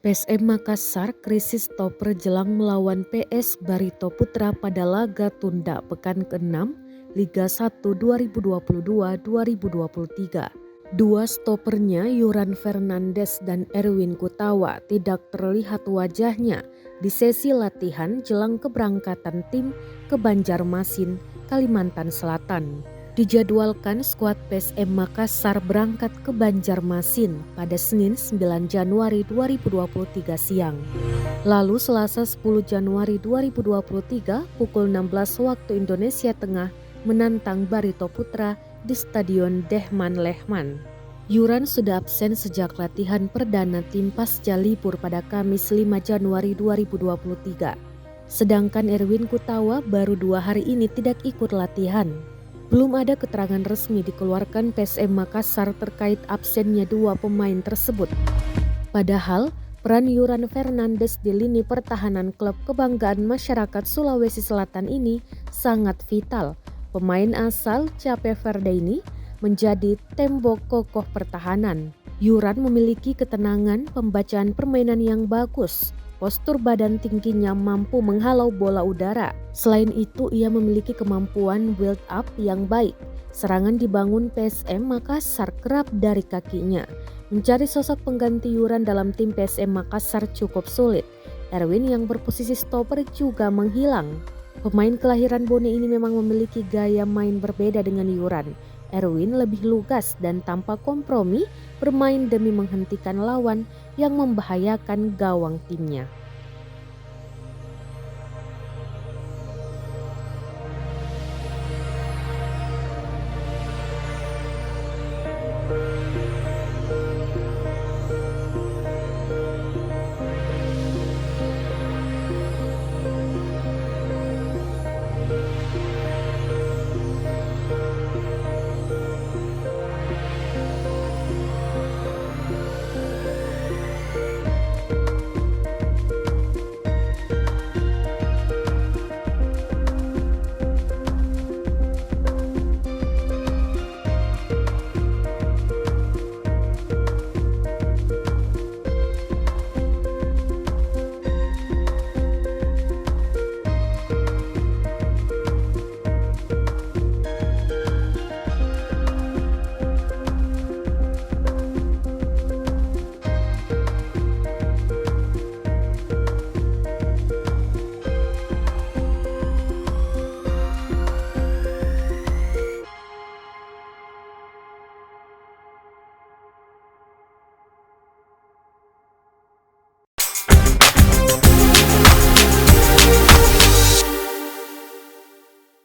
PSM Makassar krisis stopper jelang melawan PS Barito Putra pada laga tunda pekan ke-6 Liga 1 2022-2023. Dua stopernya Yuran Fernandes dan Erwin Kutawa tidak terlihat wajahnya di sesi latihan jelang keberangkatan tim ke Banjarmasin, Kalimantan Selatan. Dijadwalkan skuad PSM Makassar berangkat ke Banjarmasin pada Senin 9 Januari 2023 siang. Lalu Selasa 10 Januari 2023 pukul 16 waktu Indonesia Tengah menantang Barito Putra di Stadion Dehman Lehman. Yuran sudah absen sejak latihan perdana tim pasca libur pada Kamis 5 Januari 2023. Sedangkan Erwin Kutawa baru 2 hari ini tidak ikut latihan. Belum ada keterangan resmi dikeluarkan PSM Makassar terkait absennya dua pemain tersebut. Padahal peran Yuran Fernandes di lini pertahanan klub kebanggaan masyarakat Sulawesi Selatan ini sangat vital. Pemain asal Cape Verde ini menjadi tembok kokoh pertahanan. Yuran memiliki ketenangan, pembacaan permainan yang bagus. Postur badan tingginya mampu menghalau bola udara. Selain itu, ia memiliki kemampuan build up yang baik. Serangan dibangun PSM Makassar kerap dari kakinya. Mencari sosok pengganti Yuran dalam tim PSM Makassar cukup sulit. Erwin yang berposisi stopper juga menghilang. Pemain kelahiran Bone ini memang memiliki gaya main berbeda dengan Yuran. Erwin lebih lugas dan tanpa kompromi bermain demi menghentikan lawan yang membahayakan gawang timnya.